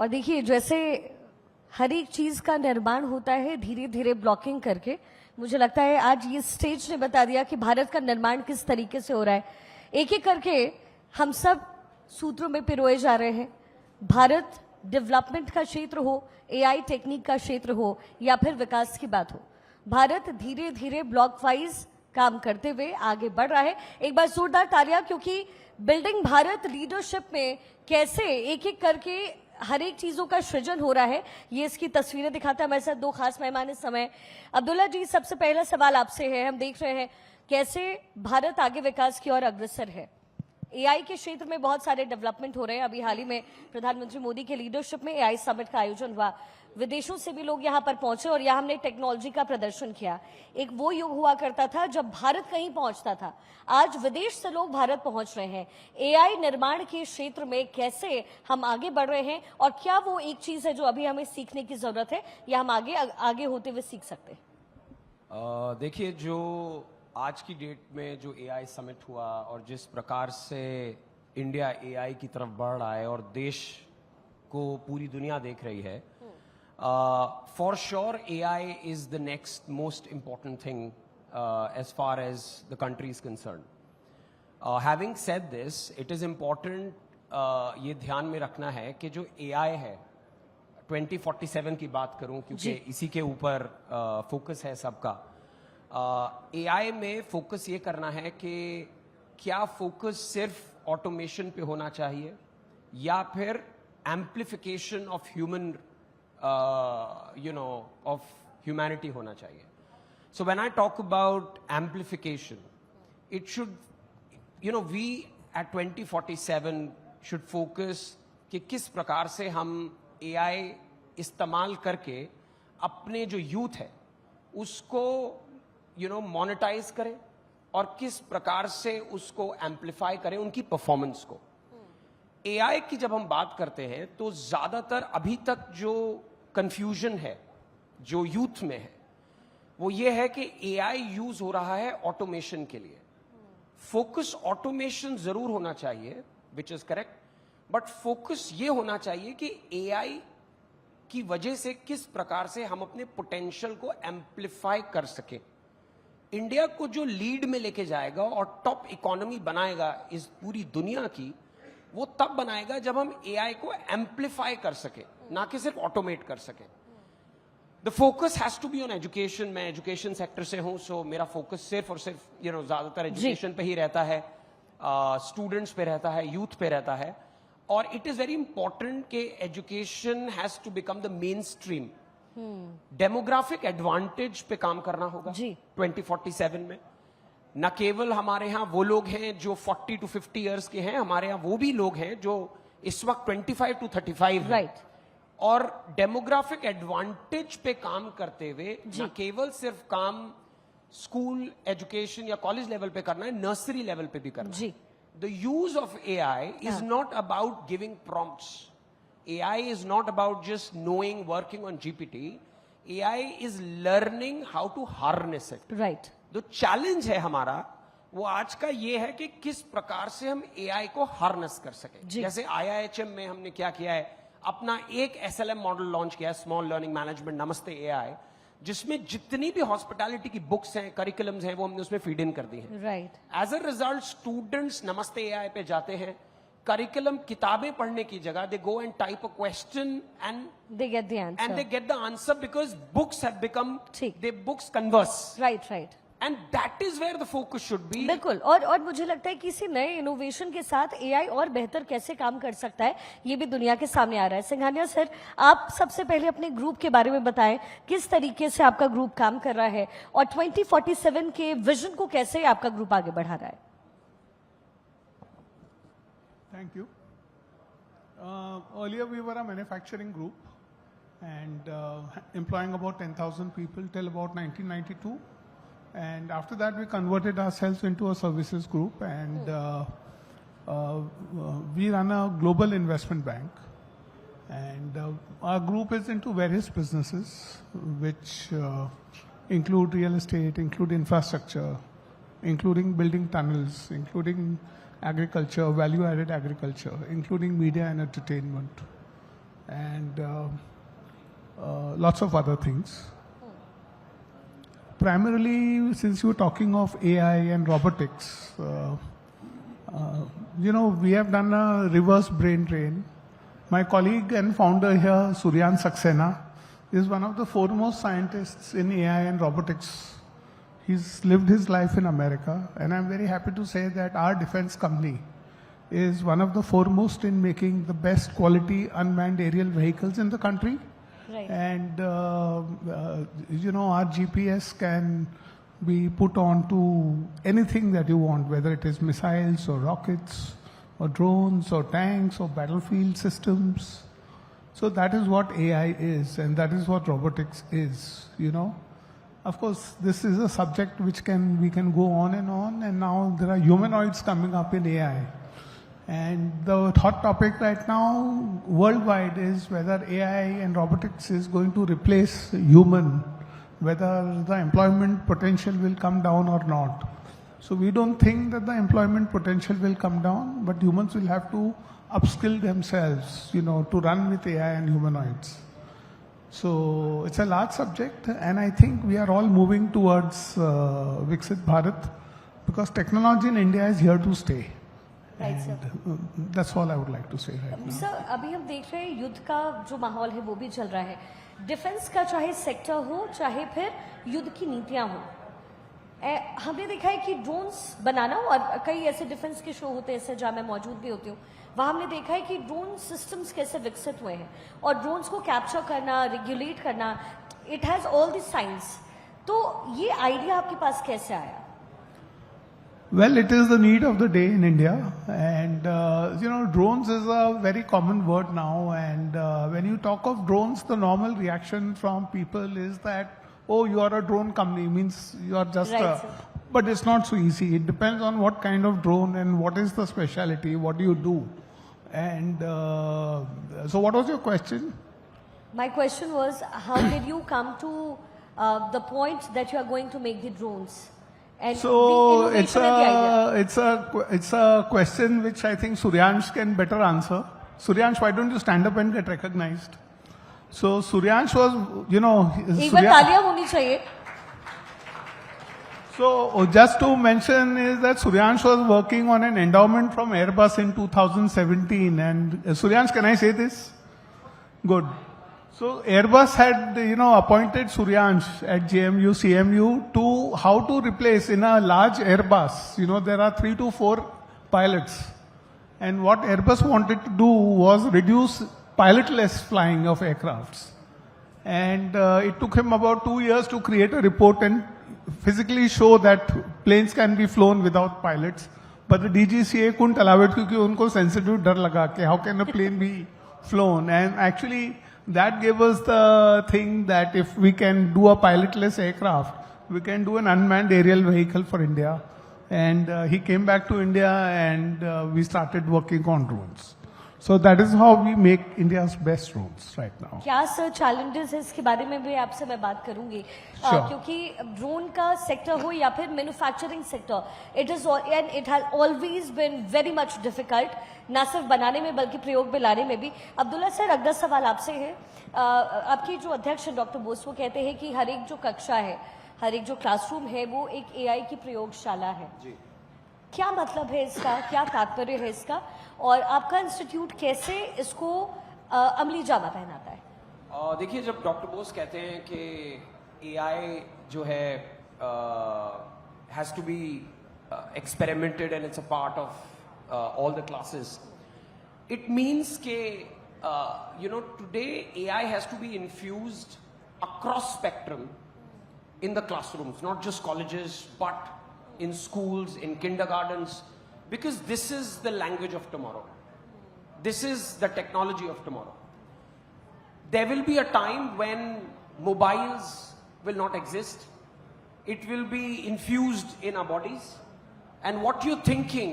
और देखिए जैसे हर एक चीज का निर्माण होता है धीरे धीरे ब्लॉकिंग करके, मुझे लगता है आज ये स्टेज ने बता दिया कि भारत का निर्माण किस तरीके से हो रहा है। एक एक करके हम सब सूत्रों में पिरोए जा रहे हैं। भारत डेवलपमेंट का क्षेत्र हो, एआई टेक्निक का क्षेत्र हो या फिर विकास की बात हो, भारत धीरे धीरे ब्लॉक वाइज काम करते हुए आगे बढ़ रहा है। एक बार जोरदार तालियां, क्योंकि बिल्डिंग भारत लीडरशिप में कैसे एक एक करके हर एक चीजों का सृजन हो रहा है, ये इसकी तस्वीरें दिखाता है। हमारे साथ दो खास मेहमान इस समय। अब्दुल्ला जी, सबसे पहला सवाल आपसे है। हम देख रहे हैं कैसे भारत आगे विकास की ओर अग्रसर है। एआई के क्षेत्र में बहुत सारे डेवलपमेंट हो रहे हैं। अभी हाल ही में प्रधानमंत्री मोदी के लीडरशिप में एआई समिट का आयोजन हुआ, विदेशों से भी लोग यहां पर पहुंचे और यहां हमने टेक्नोलॉजी का प्रदर्शन किया। एक वो युग हुआ करता था जब भारत कहीं पहुंचता था, आज विदेश से लोग भारत पहुंच रहे हैं। एआई निर्माण के क्षेत्र में कैसे हम आगे बढ़ रहे हैं और क्या वो एक चीज है जो अभी हमें सीखने की जरूरत है या हम आगे होते हुए सीख सकते हैं? देखिए, जो आज की डेट में जो एआई समिट हुआ और जिस प्रकार से इंडिया एआई की तरफ बढ़ रहा है और देश को पूरी दुनिया देख रही है, for sure AI is the next most important thing as far as the country is concerned. Having said this, it is important ये ध्यान में रखना है कि जो AI है 2047 की बात करूं, क्योंकि इसी के ऊपर फोकस है सबका। AI में फोकस ये करना है कि क्या फोकस सिर्फ ऑटोमेशन पे होना चाहिए या फिर amplification of human of humanity होना चाहिए. So when I talk about amplification, it should, we at 2047 should focus कि किस प्रकार से हम AI इस्तेमाल करके अपने जो यूथ है उसको मोनेटाइज करें और किस प्रकार से उसको एम्पलीफाई करें उनकी परफॉर्मेंस को। AI की जब हम बात करते हैं तो ज्यादातर अभी तक जो कंफ्यूजन है जो यूथ में है वो ये है कि AI यूज हो रहा है ऑटोमेशन के लिए। फोकस ऑटोमेशन जरूर होना चाहिए, which is correct, but focus ये होना चाहिए कि AI की वजह से किस प्रकार से हम अपने पोटेंशियल को एम्प्लीफाई कर सके। इंडिया को जो लीड में लेके जाएगा और टॉप इकोनॉमी बनाएगा इस पूरी दुनिया की, वो तब बनाएगा जब हम AI को एम्प्लीफाई कर सके, ना कि सिर्फ ऑटोमेट कर सके। The focus has to be on education. मैं एजुकेशन सेक्टर से हूं, सो मेरा फोकस सिर्फ और सिर्फ ज्यादातर एजुकेशन पे ही रहता है, स्टूडेंट्स पे रहता है, यूथ पे रहता है। और इट इज वेरी इंपॉर्टेंट कि education has to become the mainstream. Demographic advantage पे काम करना होगा 2047 में। न केवल हमारे यहाँ वो लोग हैं जो 40 to 50 इयर्स के हैं, हमारे यहाँ वो भी लोग हैं जो इस वक्त 25 to 35 हैं। और डेमोग्राफिक एडवांटेज पे काम करते हुए न केवल सिर्फ काम स्कूल एजुकेशन या कॉलेज लेवल पे करना है, नर्सरी लेवल पे भी करना है। The use of AI is not about giving prompts. AI is not about just knowing, working on GPT. AI is learning how to harness it. Right. जो challenge है हमारा वो आज का ये है कि किस प्रकार से हम AI को हार्नेस कर सके। जैसे IIHM में हमने क्या किया है, अपना एक SLM मॉडल लॉन्च किया है, स्मॉल लर्निंग मैनेजमेंट नमस्ते AI, जिसमें जितनी भी हॉस्पिटैलिटी की बुक्स हैं, करिकुलम्स हैं, वो हमने उसमें फीड इन कर दी है। Right. As a result students नमस्ते AI पे जाते हैं, करिकुलम किताबें पढ़ने की जगह they go and type a question and they get the answer because books have become the books converse. Right. And that is where the focus should be. बिल्कुल। और मुझे लगता है किसी नए इनोवेशन के साथ AI और बेहतर कैसे काम कर सकता है ये भी दुनिया के सामने आ रहा है। सिंघानिया सर, आप सबसे पहले अपने ग्रुप के बारे में बताएं, किस तरीके से आपका ग्रुप काम कर रहा है और 2047 के विजन को कैसे आपका ग्रुप आगे बढ़ा रहा है? Thank you. Earlier we were a manufacturing group and employing about 10,000 people till about 1992. And after that we converted ourselves into a services group and we run a global investment bank. And our group is into various businesses which include real estate, include infrastructure, including building tunnels, including agriculture, value-added agriculture, including media and entertainment. and lots of other things. Primarily, since you were talking of AI and robotics, we have done a reverse brain drain. My colleague and founder here, Suryan Saxena, is one of the foremost scientists in AI and robotics. He's lived his life in America, and I'm very happy to say that our defense company is one of the foremost in making the best quality unmanned aerial vehicles in the country. Right. And, our GPS can be put on to anything that you want, whether it is missiles or rockets or drones or tanks or battlefield systems. So that is what AI is, and that is what robotics is, Of course, this is a subject which we can go on, and now there are humanoids coming up in AI. And the hot topic right now worldwide is whether AI and robotics is going to replace human, whether the employment potential will come down or not. So we don't think that the employment potential will come down, but humans will have to upskill themselves, to run with AI and humanoids. So it's a large subject, and I think we are all moving towards Viksit Bharat, because technology in India is here to stay. Right, sir. That's all I would like to say right now. Sir अभी हम देख रहे हैं युद्ध का जो माहौल है वो भी चल रहा है. डिफेंस का चाहे सेक्टर हो चाहे फिर युद्ध की नीतियां हो, हमने देखा है कि ड्रोन्स बनाना, और कई ऐसे डिफेंस के शो होते हैं जहां मैं मौजूद भी होती हूँ, वहां हमने देखा है कि ड्रोन सिस्टम्स कैसे विकसित हुए हैं और ड्रोन्स को कैप्चर करना, रेगुलेट करना, it has all the science. तो ये आइडिया आपके पास कैसे आया? Well, it is the need of the day in India, and drones is a very common word now. And when you talk of drones, the normal reaction from people is that, oh, you are a drone company, means you are just Right, a. sir. But it's not so easy. It depends on what kind of drone and what is the specialty, what do you do. And so, what was your question? My question was, how did you come to the point that you are going to make the drones? And So the innovation and the idea. it's a question which I think Suryansh can better answer. Suryansh, why don't you stand up and get recognized? So Suryansh was, एक बार तालियां होनी चाहिए. So just to mention is that Suryansh was working on an endowment from Airbus in 2017. And Suryansh, can I say this? Good. So Airbus had, appointed Suryansh at JMU, CMU to how to replace in a large Airbus. There are 3 to 4 pilots. And what Airbus wanted to do was reduce pilotless flying of aircrafts. And it took him about 2 years to create a report and physically show that planes can be flown without pilots. But the DGCA couldn't allow it because unko sensitive dar laga कि how can a plane be flown? And actually, that gave us the thing that if we can do a pilotless aircraft, we can do an unmanned aerial vehicle for India. And he came back to India, and we started working on drones. So that is how we make India's best drones right now. क्या sir challenges है, इसके बारे में भी आपसे मैं बात करूंगी. Sure. क्योंकि ड्रोन का सेक्टर हो या फिर manufacturing sector, it has always been very much difficult, ना सिर्फ बनाने में बल्कि प्रयोग में लाने में भी. अब्दुल्ला सर, अगला सवाल आपसे है. आपकी जो अध्यक्ष डॉक्टर बोस वो कहते हैं कि हर एक जो कक्षा है, हर एक जो क्लासरूम है, वो एक एआई की प्रयोगशाला है. क्या मतलब है इसका, क्या तात्पर्य है इसका, और आपका इंस्टीट्यूट कैसे इसको अमली जामा पहनाता है? देखिए, जब डॉक्टर बोस कहते हैं कि एआई जो है has to be experimented and it's a part of all the classes, it means के today AI has to be infused across spectrum in the classrooms, not just colleges, but in schools, in kindergartens, because this is the language of tomorrow. This is the technology of tomorrow. There will be a time when mobiles will not exist. It will be infused in our bodies. And what you're thinking,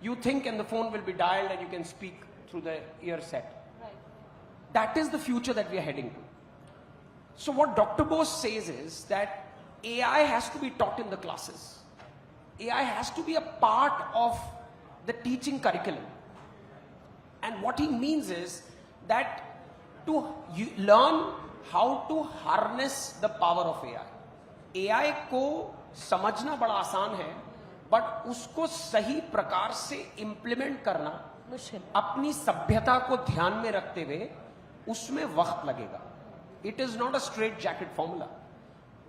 you think, and the phone will be dialed and you can speak through the ear set. Right. That is the future that we are heading to. So what Dr. Bose says is that AI has to be taught in the classes. AI has to be a part of the teaching curriculum. And what he means is that to learn how to harness the power of AI. AI को समझना बड़ा आसान है, but उसको सही प्रकार से implement करना मुश्किल। अपनी सभ्यता को ध्यान में रखते हुए उसमें वक्त लगेगा. It is not a straight jacket formula.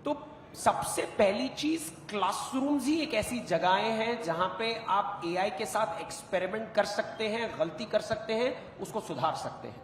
तो सबसे पहली चीज, क्लासरूम्स ही एक ऐसी जगहें हैं जहां पे आप एआई के साथ एक्सपेरिमेंट कर सकते हैं, गलती कर सकते हैं, उसको सुधार सकते हैं.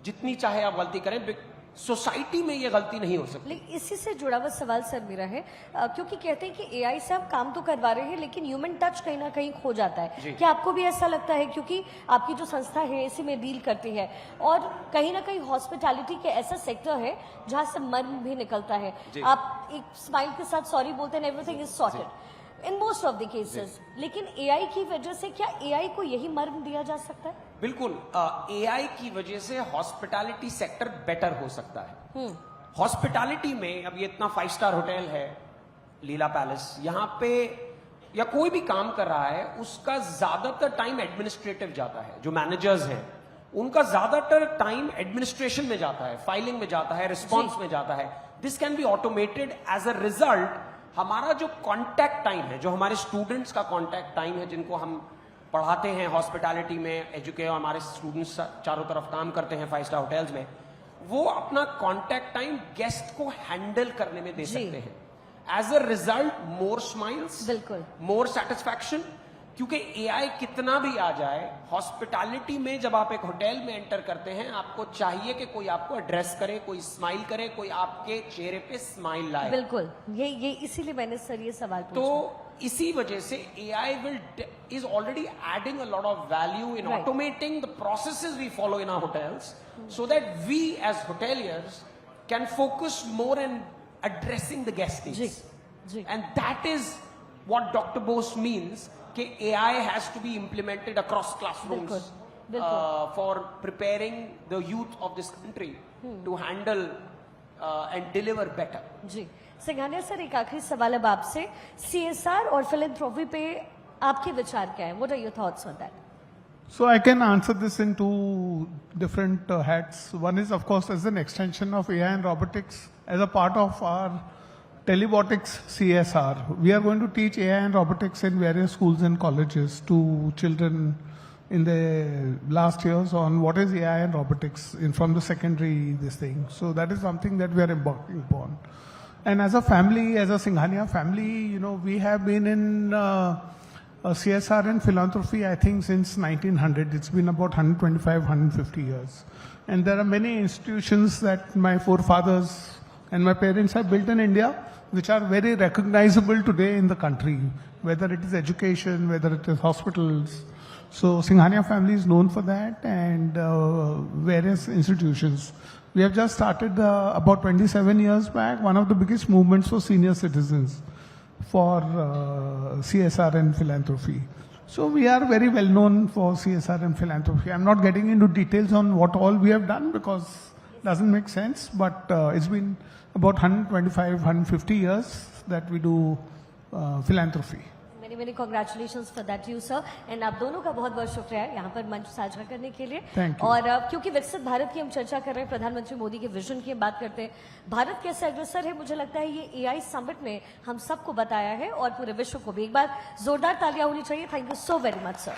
जितनी चाहे आप गलती करें, सोसाइटी में ये गलती नहीं हो सकती. लेकिन इसी से जुड़ा हुआ सवाल सर मेरा है, क्योंकि कहते हैं कि एआई से आप काम तो करवा रहे हैं लेकिन ह्यूमन टच कहीं ना कहीं खो जाता है. क्या आपको भी ऐसा लगता है? क्योंकि आपकी जो संस्था है इसी में डील करती है और कहीं ना कहीं हॉस्पिटैलिटी के ऐसा सेक्टर है जहां से मर्म भी निकलता है. आप एक स्माइल के साथ सॉरी बोलते हैं, everything is sorted in most of the cases. लेकिन एआई की वजह से क्या एआई को यही मर्म दिया जा सकता है? बिल्कुल. एआई की वजह से हॉस्पिटैलिटी सेक्टर बेटर हो सकता है. हॉस्पिटैलिटी में अब ये इतना 5 स्टार होटल है, लीला पैलेस, यहां पे या कोई भी काम कर रहा है, उसका ज्यादातर टाइम एडमिनिस्ट्रेटिव जाता है. जो मैनेजर्स हैं उनका ज्यादातर टाइम एडमिनिस्ट्रेशन में जाता है, फाइलिंग में जाता है, रिस्पॉन्स में जाता है. This can be automated. As a result हमारा जो कॉन्टैक्ट टाइम है, जो हमारे स्टूडेंट्स का कॉन्टैक्ट टाइम है, जिनको हम पढ़ाते हैं हॉस्पिटैलिटी में, एजुकेट, हमारे स्टूडेंट्स चारों तरफ काम करते हैं 5 स्टार होटल्स में, वो अपना कॉन्टैक्ट टाइम गेस्ट को हैंडल करने में दे सकते हैं. As a result more smiles, बिल्कुल, मोर सेटिस्फैक्शन. क्योंकि एआई कितना भी आ जाए, हॉस्पिटैलिटी में जब आप एक होटल में एंटर करते हैं, आपको चाहिए कि कोई आपको एड्रेस करे, कोई स्माइल करे, कोई आपके चेहरे पे स्माइल लाए. बिल्कुल. ये इसीलिए मैंने सर ये सवाल पूछा. तो इसी वजह से AI is already adding a lot of value in automating the processes we follow in our hotels, so that we as hoteliers can focus more in addressing the guest needs. And that is what Dr. Bose means, that AI has to be implemented across classrooms for preparing the youth of this country to handle and deliver better. जी. Singhania sir, एक आखिरी सवाल अब आपसे. CSR और philanthropy पे आपके विचार क्या है? What are your thoughts on that? So I can answer this in two different hats. One is, of course, as an extension of AI and robotics, as a part of our telebotics CSR. We are going to teach AI and robotics in various schools and colleges to children in the last years on what is AI and robotics from the secondary this thing. So that is something that we are embarking upon. And as a family, as a Singhania family, we have been in CSR and philanthropy, I think, since 1900. It's been about 125, 150 years. And there are many institutions that my forefathers and my parents have built in India, which are very recognizable today in the country, whether it is education, whether it is hospitals. So Singhania family is known for that, and various institutions. We have just started about 27 years back, one of the biggest movements for senior citizens for CSR and philanthropy. So we are very well known for CSR and philanthropy. I'm not getting into details on what all we have done because it doesn't make sense, but it's been about 125, 150 years that we do philanthropy. Many congratulations for that you sir, and आप दोनों का बहुत बहुत शुक्रिया है यहाँ पर मंच साझा करने के लिए. Thank you. और क्योंकि विकसित भारत की हम चर्चा कर रहे हैं, प्रधानमंत्री मोदी के विजन की हम बात करते हैं, भारत कैसे अग्रसर है, मुझे लगता है ये AI समिट ने हम सबको बताया है और पूरे विश्व को भी. एक बार जोरदार तालियां होनी चाहिए. Thank you so very much sir.